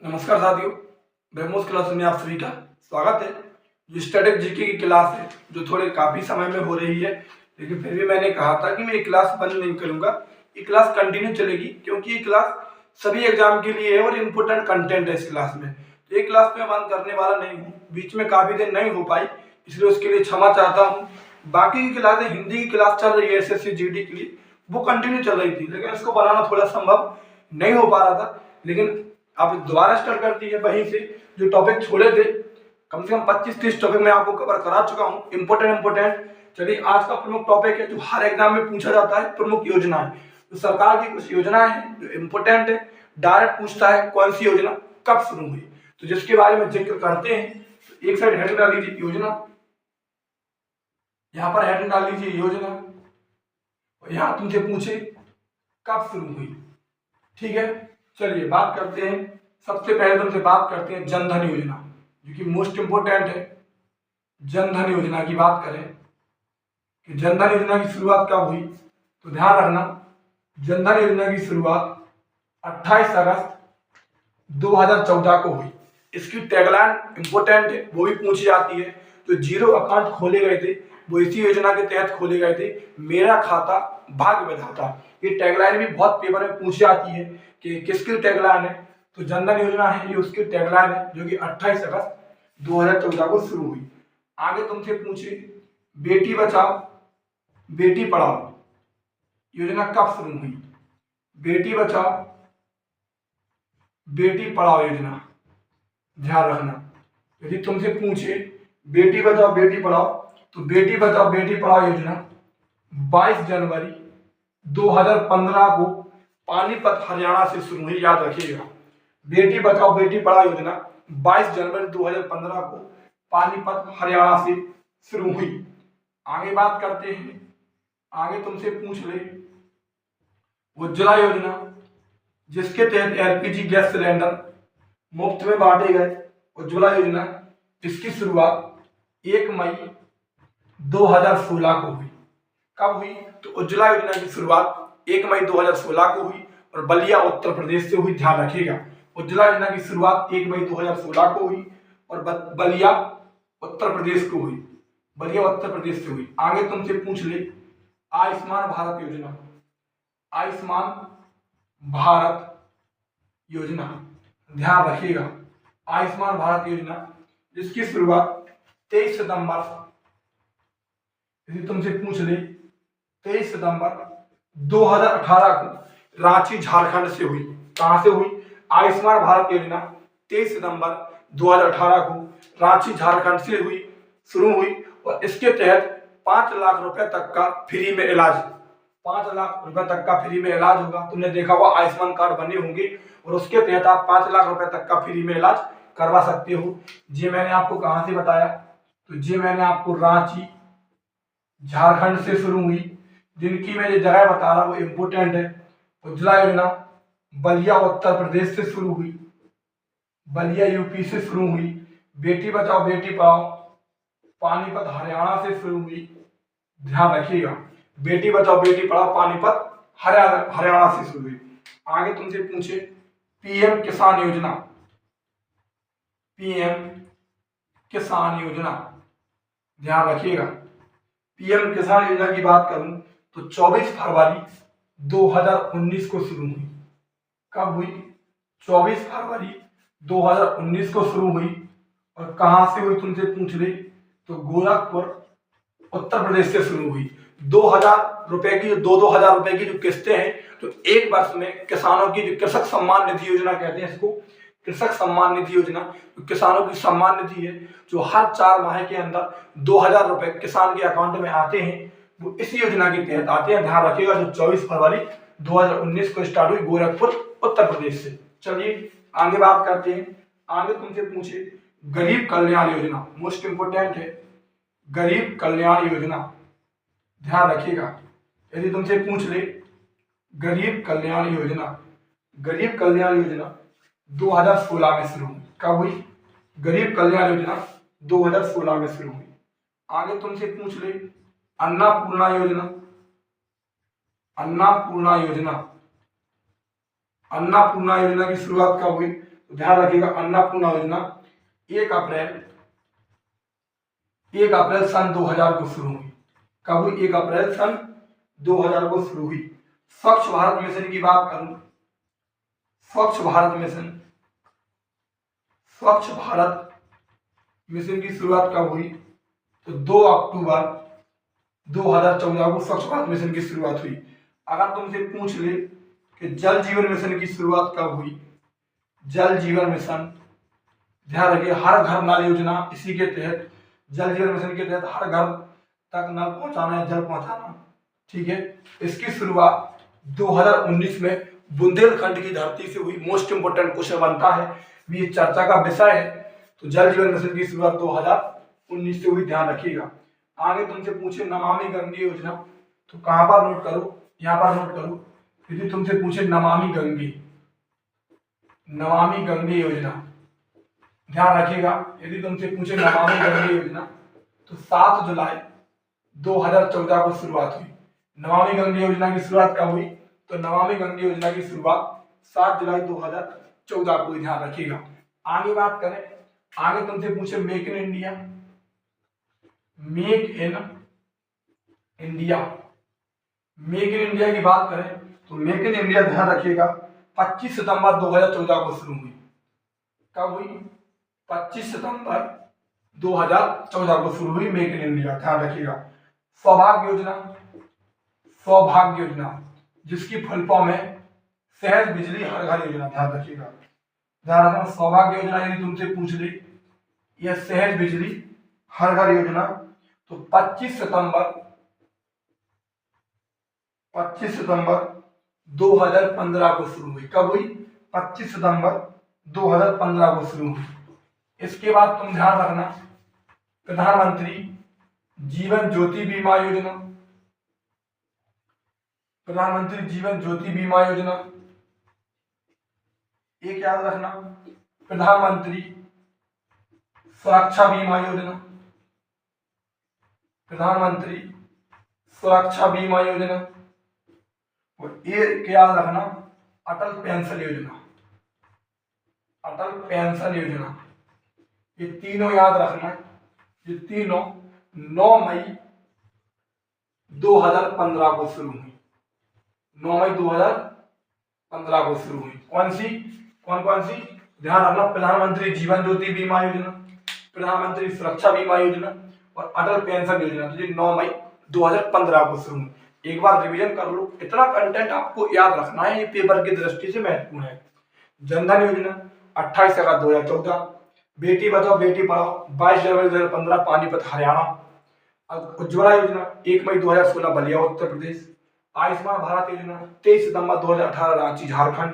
नमस्कार साथियों, ब्रह्मोस क्लास में आप सभी का स्वागत है। जो स्टैटिक जीके की क्लास है जो थोड़े काफ़ी समय में हो रही है, लेकिन फिर भी मैंने कहा था कि मैं ये क्लास बंद नहीं करूंगा, ये क्लास कंटिन्यू चलेगी क्योंकि ये क्लास सभी एग्जाम के लिए है और इम्पोर्टेंट कंटेंट है इस क्लास में। तो ये क्लास मैं बंद करने वाला नहीं हूँ। बीच में काफ़ी दिन नहीं हो पाई, इसलिए उसके लिए क्षमा चाहता हूँ। बाकी की क्लासें, हिंदी की क्लास चल रही है एसएससी जीडी के लिए, वो कंटिन्यू चल रही थी, लेकिन इसको बनाना थोड़ा संभव नहीं हो पा रहा था। लेकिन आप दोबारा स्टार्ट कर दी है वहीं से जो टॉपिक छोड़े थे। कम से कम 25-30 टॉपिक मैं आपको कवर करा चुका हूँ, इंपॉर्टेंट। चलिए, आज का प्रमुख टॉपिक है जो हर एग्जाम में पूछा जाता है, प्रमुख योजनाएं। तो सरकार की कुछ योजनाएं हैं जो इम्पोर्टेंट है, डायरेक्ट पूछता है कौन सी योजना कब शुरू हुई, तो जिसके बारे में जिक्र करते हैं। तो एक साइड हेडिंग डाल लीजिए योजना, यहाँ पर हेडिंग डाल लीजिए योजना, और यहाँ तुमसे पूछे कब शुरू हुई। ठीक है, चलिए बात करते हैं। सबसे पहले तुमसे बात करते हैं जनधन योजना, जो कि मोस्ट इंपोर्टेंट है। जनधन योजना की बात करें कि जनधन योजना की शुरुआत कब हुई, तो ध्यान रखना, जनधन योजना की शुरुआत 28 अगस्त 2014 को हुई। इसकी टैगलाइन इंपोर्टेंट है, वो भी पूछी जाती है। तो जीरो अकाउंट खोले गए थे वो इसी योजना के तहत खोले गए थे, मेरा खाता भाग्य विधाता। ये टैगलाइन भी बहुत पेपर में पूछी जाती है कि किसकी टैगलाइन है, तो जनधन योजना है, ये उसकी टैगलाइन है जो कि 28 अगस्त 2014 को शुरू हुई। आगे तुमसे पूछे बेटी बचाओ बेटी पढ़ाओ योजना कब शुरू हुई। बेटी बचाओ बेटी पढ़ाओ योजना, ध्यान रखना, यदि तुमसे पूछे बेटी बचाओ बेटी पढ़ाओ, तो बेटी बचाओ बेटी पढ़ाओ योजना 22 जनवरी 2015 को पानीपत हरियाणा से शुरू हुई। याद रखिएगा, बेटी बचाओ बेटी पढ़ाओ योजना 22 जनवरी 2015 को पानीपत हरियाणा से शुरू हुई। आगे बात करते हैं, आगे तुमसे पूछ ले उज्ज्वला योजना, जिसके तहत एलपीजी गैस सिलेंडर मुफ्त में बांटे गए। उज्ज्वला योजना, इसकी शुरुआत 1 मई 2016 को हुई। कब हुई, तो उज्ज्वला योजना की शुरुआत 1 मई 2016 को हुई और बलिया उत्तर प्रदेश से हुई। ध्यान रखिएगा, उज्ज्वला योजना की शुरुआत 1 मई 2016 को हुई और बलिया उत्तर प्रदेश को हुई, बलिया उत्तर प्रदेश से हुई। आगे तुमसे पूछ ले आयुष्मान भारत योजना, आयुष्मान भारत योजना, ध्यान रखिएगा, आयुष्मान भारत योजना, जिसकी शुरुआत 23 सितंबर, यदि तुमसे पूछ ले 23 सितंबर 2018 को रांची झारखंड से हुई। कहां से हुई, आयुष्मान भारत योजना 23 सितंबर 2018 को रांची झारखंड से हुई, शुरू हुई। और इसके तहत 5 लाख रुपए तक का फ्री में इलाज, 5 लाख रुपए तक का फ्री में इलाज होगा। तुमने देखा होगा आयुष्मान कार्ड बने होंगे और उसके तहत आप 5 लाख रुपए तक का फ्री में इलाज करवा सकते हो। ये मैंने आपको कहां से बताया, तो ये मैंने आपको रांची झारखंड से शुरू हुई। जिनकी मैं ये जगह बता रहा हूँ वो इम्पोर्टेंट है। उज्ज्वला योजना बलिया उत्तर प्रदेश से शुरू हुई, बलिया यूपी से शुरू हुई। बेटी बचाओ बेटी पढ़ाओ पानीपत हरियाणा से शुरू हुई। ध्यान रखिएगा, बेटी बचाओ बेटी पढ़ाओ पानीपत हरियाणा से शुरू हुई। आगे तुमसे पूछे पीएम किसान योजना, पीएम किसान योजना, ध्यान रखिएगा, पीएम किसान योजना की बात करूं तो 24 फरवरी 2019 को शुरू हुई। कब हुई, 24 फरवरी 2019 को शुरू हुई। और कहां से हुई तुमसे पूछ ले, तो गोरखपुर उत्तर प्रदेश से शुरू हुई। 2000 रुपए की, 2-2 हजार रुपए की जो किस्तें हैं, तो एक वर्ष में किसानों की, जो कृषक सम्मान निधि योजना कहते हैं इसको, कृषक सम्मान निधि योजना, तो किसानों की सम्मान निधि है जो हर 4 माह के अंदर 2000 रुपए किसान के अकाउंट में आते हैं, वो इसी योजना के तहत आते हैं। ध्यान रखिएगा, जो 24 फरवरी 2019 को स्टार्ट हुई गोरखपुर उत्तर प्रदेश से। चलिए आगे बात करते हैं। आगे तुमसे पूछे गरीब कल्याण योजना, मोस्ट इंपोर्टेंट है, गरीब कल्याण योजना, ध्यान रखिएगा, यदि तुमसे पूछ ले गरीब कल्याण योजना, गरीब कल्याण योजना 2016 में शुरू हुई। कब हुई, गरीब कल्याण योजना 2016 में शुरू हुई। आगे तुमसे पूछ ले अन्नपूर्णा योजना, अन्नपूर्णा योजना, अन्नपूर्णा योजना की शुरुआत कब हुई, तो ध्यान रखिएगा अन्नपूर्णा योजना 1 अप्रैल सन 2000 को शुरू हुई। कब हुई? 1 अप्रैल सन 2000 को शुरू हुई। स्वच्छ भारत मिशन की बात करूं, स्वच्छ भारत मिशन की शुरुआत कब हुई? तो 2 अक्टूबर 2014 को स्वच्छ भारत मिशन की शुरुआत हुई। अगर तुमसे पूछ ले कि जल जीवन मिशन की शुरुआत कब हुई? जल जीवन मिशन, ध्यान रखिए, हर घर नल योजना, इसी के तहत, जल जीवन मिशन के तहत हर घर तक नल पहुंचाना है, जल पहुंचाना, ठीक है। इसकी शुरुआत 2019 में बुंदेलखंड की धरती से हुई। मोस्ट इंपोर्टेंट क्वेश्चन बनता है, ये चर्चा का विषय है। तो जल जीवन मिशन की शुरुआत 2019 से हुई, ध्यान रखिएगा। आगे तुमसे पूछे नमामि गंगे योजना, तो कहां पर नोट करो? यहां पर नोट करो। यदि तुमसे पूछे नमामि गंगे योजना, ध्यान रखिएगा, यदि तुमसे पूछे नमामि गंगे योजना, तो 7 जुलाई 2014 को शुरुआत हुई। नमामि गंगे योजना की शुरुआत कब हुई? तो नमामि गंगे योजना की शुरुआत 7 जुलाई 2014 को, ध्यान रखिएगा। आगे बात करें, आगे तुमसे पूछे मेक इन इंडिया की बात करें तो मेक इन इंडिया, ध्यान रखिएगा, 25 सितंबर 2014 को शुरू हुई। कब हुई? 25 सितंबर 2014 को शुरू हुई मेक इन इंडिया, ध्यान रखिएगा। सौभाग्य योजना, जिसकी फुल फॉर्म है सहज बिजली हर घर योजना, ध्यान रखिएगा। ध्यान रखना, सौभाग्य योजना यदि तुमसे पूछ ली यह सहज बिजली हर घर योजना, तो 25 सितंबर 2015 को शुरू हुई। कब हुई? 25 सितंबर 2015 को शुरू हुई। इसके बाद तुम ध्यान रखना, प्रधानमंत्री जीवन ज्योति बीमा योजना, एक याद रखना, प्रधानमंत्री सुरक्षा बीमा योजना, और एक याद रखना अटल पेंशन योजना। ये तीनों याद रखना, ये तीनों 9 मई 2015 को शुरू हुई। 9 मई 2015 को शुरू हुई। कौन सी? ध्यान रखना, प्रधानमंत्री जीवन ज्योति बीमा योजना, प्रधानमंत्री सुरक्षा बीमा योजना और अटल पेंशन योजना। तो ये 9 मई 2015 को शुरू हुई। एक बार रिवीजन कर लो, इतना कंटेंट आपको याद रखना है, ये पेपर की दृष्टि से महत्वपूर्ण है। जनधन योजना 28 अगस्त 2014, बेटी बचाओ बेटी पढ़ाओ 22 जनवरी 2015 पानीपत हरियाणा, उज्ज्वला योजना 1 मई 2016 बलिया उत्तर प्रदेश, आयुष्मान भारत योजना 23 सितंबर 2018 रांची झारखंड,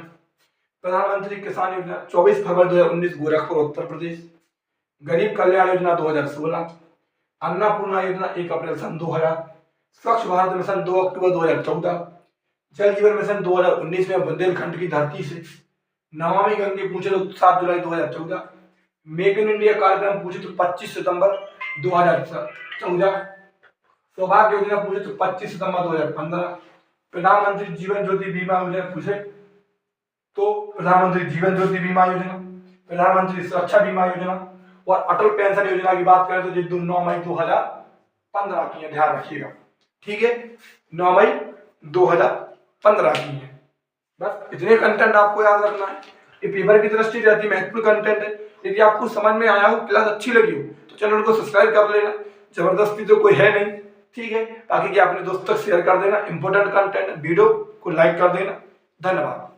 प्रधानमंत्री किसान योजना 24 फरवरी 2019 गोरखपुर उत्तर प्रदेश, गरीब कल्याण योजना 2016, अन्नपूर्णा योजना 1 अप्रैल सन 2000, स्वच्छ भारत मिशन 2 अक्टूबर 2014, जल जीवन मिशन 2019 में बुंदेलखंड की धरती से, नमामि गंगे पूछे तो 7 जुलाई 2014, मेक इन इंडिया कार्यक्रम पूछे तो 25 सितंबर 2014, सौभाग्य योजना पूछे तो 25 सितंबर 2015, प्रधानमंत्री जीवन ज्योति बीमा योजना पूछे तो प्रधानमंत्री जीवन ज्योति बीमा योजना, प्रधानमंत्री सुरक्षा बीमा योजना और अटल पेंशन योजना की बात करें तो ये 9 मई 2015 की है, ध्यान रखिएगा। ठीक है, 9 मई 2015 की है। बस इतने कंटेंट आपको याद रखना है, ये पेपर की दृष्टि से अति महत्वपूर्ण कंटेंट है। यदि आपको समझ में आया हो, क्लास अच्छी लगी हो तो चैनल को सब्सक्राइब कर लेना, जबरदस्ती तो कोई है नहीं, ठीक है। बाकी कि अपने दोस्तों तक शेयर कर देना, इंपॉर्टेंट कंटेंट वीडियो को लाइक कर देना। धन्यवाद।